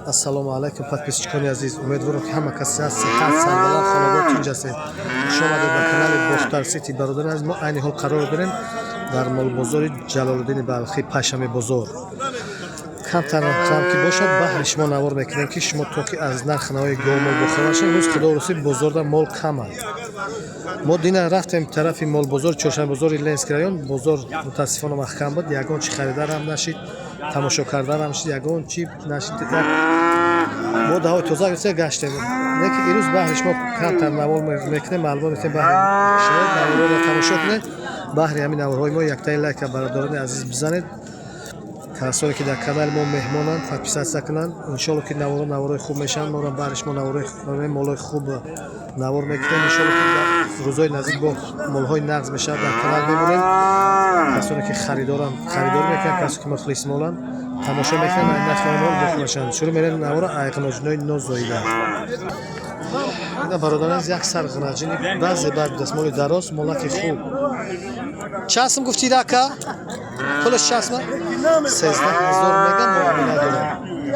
Ассалому алайкум, подписчикони азиз. Умедворам ки ҳама каси аз сиҳат, саломат, хонобод тинҷасед. Хуш омадед ба канали Бохтар Сити. Бародарон азиз, мо айни ҳол қарор дорем дар молбозори Ҷалолуддини Балхи, Пашами бозор. Камтар рақам ки бошад, баҳри шумо навор мекунем ки шумо то ки аз нархи навои гов-мол бохабар шавед. Рӯз худо росӣ бозорда мол кам аст. мо дина рафтем тарафи молбозори Чоршанбозори Ленинский район. Бозор мутаассифона махкам буд. Ягон чи харидар ҳам нашид, тамошо кардан ҳам нашид, ягон чи нашид. мо даҳои тоза гаштем. Лекин ирӯз баҳри шумо камтар навор мекунем, маълумот метем баҳри шумо наворҳоро тамошо кунед. Баҳри ҳамин наворҳои мо яктаи лайка бародарони азиз бизанед. Касоне ки дар канали мо меҳмонанд, подписатсия кунанд. Иншоалло ки наворои хуб мешаванд. Мо баҳри шумо наворои молои хуб навор мекунем. Иншоалло ки дар рӯзои наздик бо молҳои нағз мешавад дар канал мемонем. Касоне ки харидор мекунанд, касоне ки мухлис моланд, тамошо мекунанд, нархи мол бохӯшанд. Шурӯъ мекунем навора айғиноҷинои нозоида. ина бародарон як сар ғинаҷини баъзе бад дастмоли дароз, молаки хуб. Часм гуфтӣ рака? Пулаш часма? 13000 мега муомила дорад.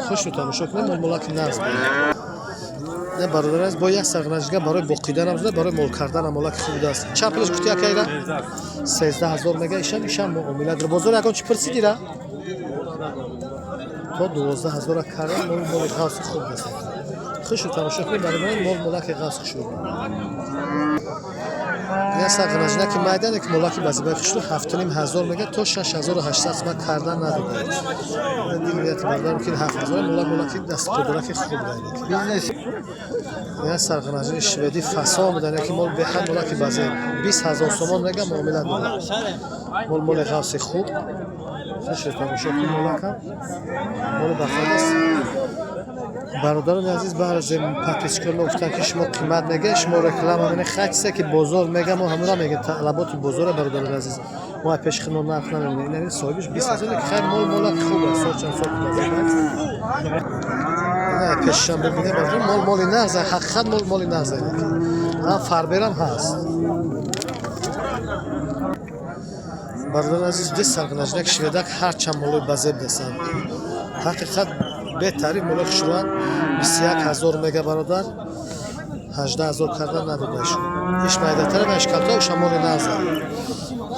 Хушрӯ тамошо кунем, молаки нағз буд. Не бародарон бо як сар ғинаҷига барои боқидан ҳам зуда, барои мол кардан ҳам молаки хуб даст. Ча пулаш гуфтӣ акайра? 13000 мега ишам муомила дорад. Бозор ягон чӣ пурсидира? То 12000 кардан моли ғавси хуб даст. Хушрӯ тамошо кунем, бародарон молаки ғавс хушрӯ. Ясар ғинаҷина ки майдане ки молаки базибаи хушрӯ 7500 мега то 6800 ма кардан надодаед. Дилният бародарон ки 7000 молаки дастпурдораки хуб дайд. Ясар ғинаҷини шведи фасо мудане ки мол беҳад молаки базе 20000 сомон мега муомила дорад. Моли ғавси хуб. Хушрӯ тамошо кунем молака. Моли бафадаст. бародарони азиз баъзе подписчикон гуфтанд ки шумо қимат мегӯед, шумо реклама мене хачисе ки бозор мега, мо ҳамура мегӯем талаботи бозора. бародарони азиз, мо ай пеши худмо нарх намемонем. Ин соҳибиш 20000 ки хайр молак хуб аст, сочан сок базебаст. Ай пешишам бибинем, бародарон моли нағз, ҳақиқат моли нағз. Ҳам фарберам ҳаст. бародарони азиз, ди сарғинаҷина ки шведак ҳарчанд молои базеб дастанд. ҳақиқат беҳтарин молои хушрӯанд 21000 мега бародар 18000 кардан надодаашуд. иш майдатара ва ишкалта уша моли нағз.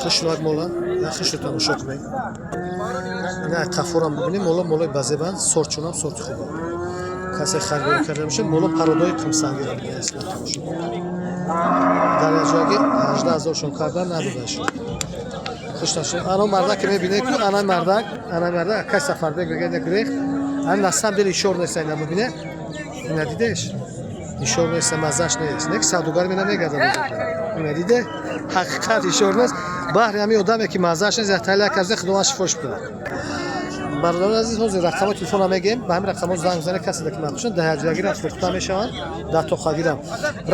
хушрӯак мола, я хушрӯ тамошо кунем. ина қафорам бибинем, молои базебанд, сорчунам сорти хуб. касе харидорӣ карда бошад, моло пародои қимсангира мегӯяст. дар яҷояги 18000 шон кардан надодаашуд. хушташон ано мардак мебинед ки ана мардак акай сафарбек бегедек рехт. ан насам дил ишор неста ина мебине. ина дидеш? ишор неста, мазаш нест. Нек савдугар мена мегардад. ина диде? ҳақиқат ишор нест. баҳри ҳамин одаме ки мазаш нест, яхтайла карзе худован шифош бидад. бародарон азиз, ҳозир рақамо телефона мегем. ба ҳамин рақамо занг бизанед, касе ки махушанд даҳаҷагирам фурӯхта мешаванд, дар тоқагирам.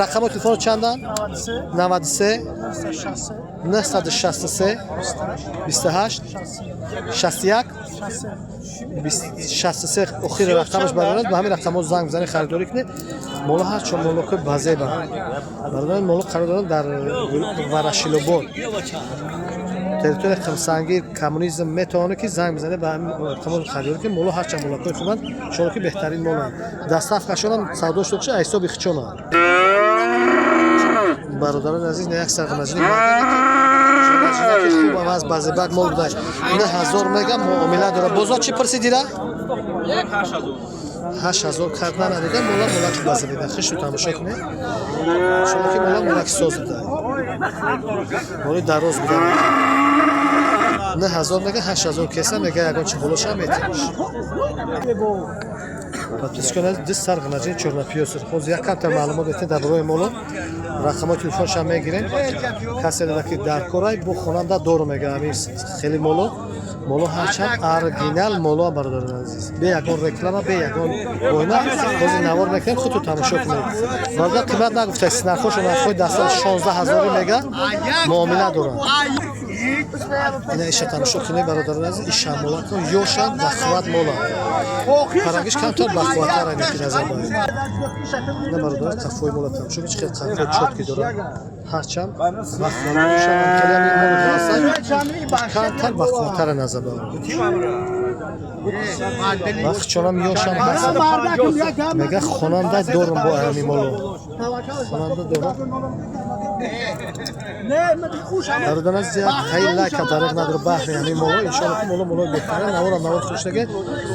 рақамо телефоно чанданд? 93 963 28 61 63 охири рақамаш бародарон. ба ҳамин рақамо занг бизанед, харидорӣ кунед. моло ҳарчон молоки базеба. бародарон моло қарор доранд дар Варашилобод. территория қимсангир коммунизм метавонад ки занг бизанед, ба ҳамин рақамо харидорӣ кунед. моло ҳарчанд молокои хубанд, иншоалло ки беҳтарин моланд. дастафкашонам савдо шуд ки айсоби хичонанд. бародарони азиз, не як сарғинаҷини ки хуб аваз базебак мол будай. ина 1000 мега муомила дорад. бозор чӣ пурсидира? 8000 кардан надода. молаки базебеда. хушрӯ тамошо кунед. шумо ки молаки соз буда. моли дароз буда. ина 1000 мега 8000 кеса мега ягон чи болоша метавош. подписчикон аз ди сарғинаҷини чорнапиёсир. ҳозир як камтар маълумот метем дар бораи моло. рақамои телефоншам мегирем. касе дада ки дар корай бо хонанда дору мега. ҳамин хеле моло ҳарчанд оригинал моло. бародарон азиз, бе ягон реклама, бе ягон бойна. ҳозир навор мекунем, худтон тамошо кунед. бародар қимат нагуфтаст, нархош нархои дастаи 16000 мега муомила доранд. ина иша тамошо кунед бародарон азиз, иша молако ёшанд бахват мола. парагиш камтар бахватар ин ки назар баред. ина бародарон қафои мола тамошо кунед, чӣ қадр қафои чотки дорад. ҳарчанд бахват мешаванд, келами моли ғасай камтар бахватар назар баред. وقت چونم یوشم هست میگه خواننده دارم با همین مولو خواننده دارم برادران زیاد خیلی لکه دارق نداره بحر همین مولو انشالله که مولو بهتره نوار خوش نگه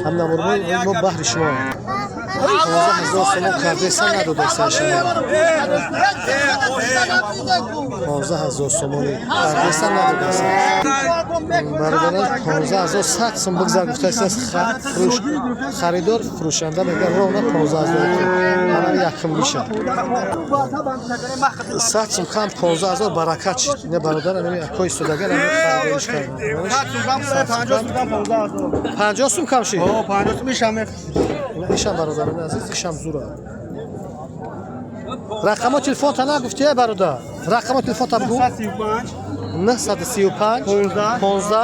هم نوار ما بحر شما 15000 سوم کرده سن نداده سرشما 15000 سوم کرده سن نداده سن برادران 15000 100 سوم بگذار گفته است خریدار فروشنده میگه رونا 15000 همه یکم میشه 100 سوم کم 15000 برکت شد نه برادر نمی اکوی سوداگر هم خریدارش کرد 50 سوم کم شد 50 سوم میشم ایشان برادران عزیز ایشان زوره رقم تلفن تا نگفتی برادر رقم تلفن تا بگو 935 15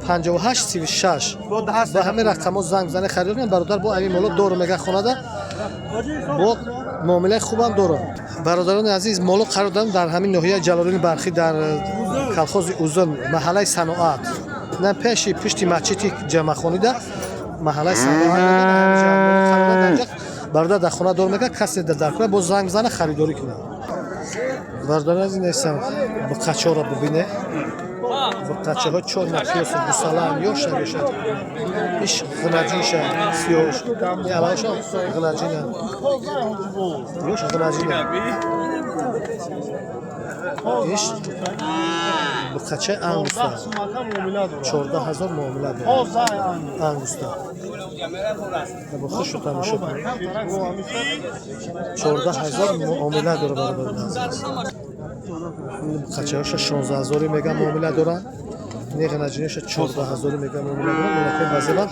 58 36 با همین رقم زنگ بزنه خریدار برادر با همین مولو دور میگه خونه ده با معامله خوبم داره برادران عزیز مولو قرار دادم در همین ناحیه جلالدین بلخی در کلخوز اوزن محله صنعت نه پشتی مسجد جمع خونی ده محله صنعت برادر در خونه دور میگه کسی در کنه با زنگ بزنه خریداری کنه برادران عزیز نیستم با قچه را ببینه با قچه ها چون نفیاس بسالم یا شد ایش غنجی شد سیاوش یه علاش غنجی نه یوش غنجی نه ایش با قچه انگوستا 14000 معامله داره انگوستا با خوش رو تماشا کنید 14000 معامله داره برادران عزیز قچه هاش 16000 میگم معامله دارن نیغ نجینش 14000 میگم معامله دارن ملاقات وزبان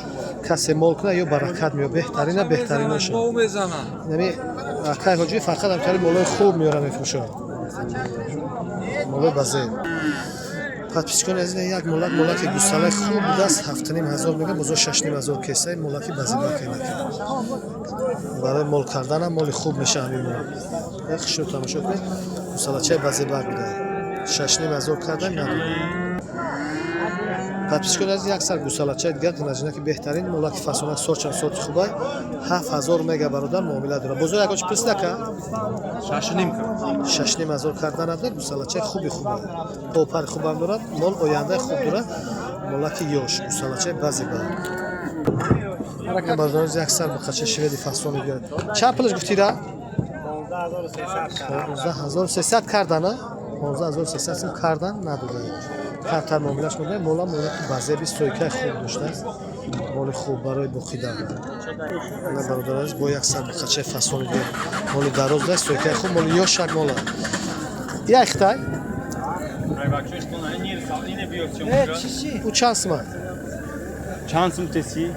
کسی مال کنه یا برکت میاد بهترینش یعنی اکای حاجی فقط همطوری مولای خوب میارن میفروشن مولای بازه پادپیچکان از این یک مولاک گوساله خوب بوده است 7500 میگم بازار 6500 کیسه مولاکی بازی باکنه برای مول کردن هم مول خوب میشه همین مولا خشو تماشا کنید گوساله چه بازی باگ بوده 6500 کردن نداره پادپیچکان از یک سر گوساله چه دیگه کنه که بهترین مولاک فاصله سرچ صوت خوبه 7000 میگه برادر معامله داره بازار یکاش پرس نکه 6500 کردن نداره گوساله چه خوبه توپر خوبم داره مال آینده خوب داره مولاکی یوش گوساله چه بازی باگ برادر از یک سر بخشه شویدی فاصله دیگه چند پلش گفتی را 15300 کردن 15300 کردن نداره کارتر معاملهش میده مولا بازه 20 تویکه خوب داشته است مال خوب برای بخیدن نه برادر از با یک سر بخچه فاصله دیگه مال دراز دست تویکه خوب مال یا شک مولا یا اختای او چند سمه چند سم تسی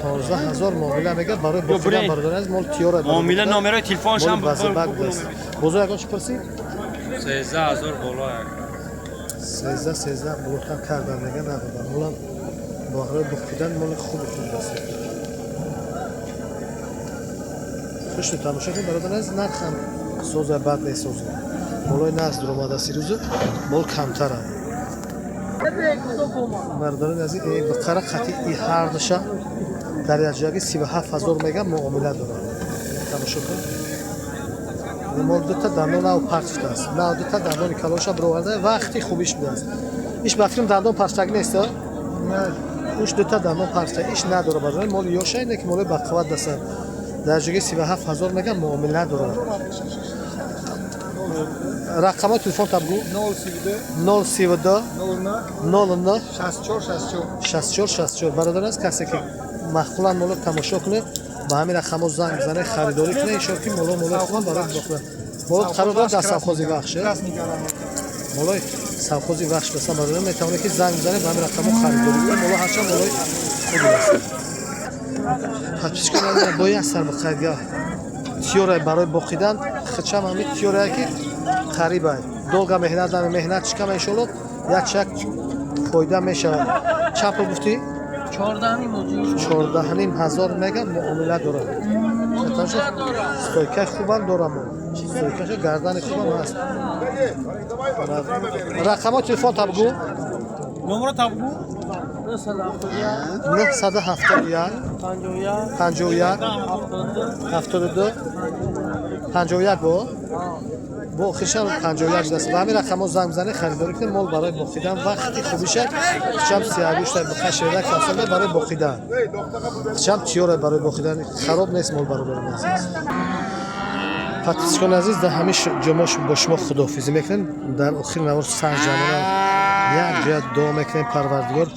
15000 معامله میگه برای بخیدن برادر از مال تیاره معامله نمره تلفنش هم بزرگ اگه چی پرسی 13000 بالا 13 بلوتر کردن میگه ندادن مولا برای بخیدن مال خوب است خوش تماشا کنید برادر از نرخ هم سوز بد نیست سوز مولای ناز در اومده سیروز مال کمتره برادران از این بقره خطی ای هر دشه دریاجاگی 37000 میگه معامله داره تماشا کنید مال دو تا دندان او پارچ است نه دو تا دندان کلاشا برآورده وقتی خوبیش بود است ایش بافیم دندان پارچاگ نیست نه اوش دو تا دندان پارچ ایش نداره برای مال یوشه اینه که مال بقوت دست در جگه 37000 میگه معامله داره رقم تلفن تبگو 032 09 64 برادر است کسی که مخفولا مال تماشا کنه با همین رقم زنگ بزنه خریداری کنه ایشون که مولا خوب برای بخوره مولا قرار داره در سوخوزی بخشه مولای سوخوزی بخش بسا برادر میتونه که زنگ بزنه با همین رقم خریداری کنه مولا هرچند مولای خوبی است پادپیچکان با یک سر بخرید تیوره برای بخیدن خچم همین تیوره که قریبه دولگا مهنت چکم انشالله یک چک پایده میشه چند پول گفتی؟ 14500 میگه معامله داره استویکه خوبم دارم استویکه گردن خوبم هست رقم تلفن تبگو نمره تبگو 971 51 72 51 бо охиршам 51 даст. Ба ҳамин рақамҳо занг бизанед, харидорӣ кунед, мол барои бохидан вақти хубиша. Хичам 38 ба 81 фасл барои бохидан. Хичам тиёра барои бохидан. Хароб нест мол бародарон азиз. Подписчикони азиз, дар ҳамин ҷомо бо шумо худоҳофизӣ мекунем. Дар охир навор сарҷамона як ҷоя дуо мекунем Парвардигор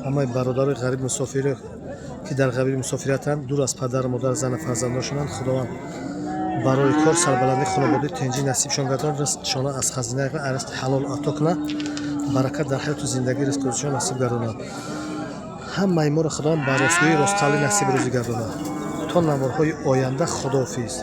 ҳамаи бародари ғариб мусофиро ки дар ғариб мусофиратанд, дур аз падару модар, зану фарзандонашонанд, худованд барои кор сарбаландӣ хонободӣ тенҷӣ насибшон гардон, ризқшона аз хазинаи арзқи ҳалол ато кунад, баракат дар ҳаёту зиндагӣ ризқшон насиб гардонад. Ҳамаи моро худованд ба ростгӯӣ ростқавлӣ насиб рӯзӣ гардонад. То наморҳои оянда худоҳофиз.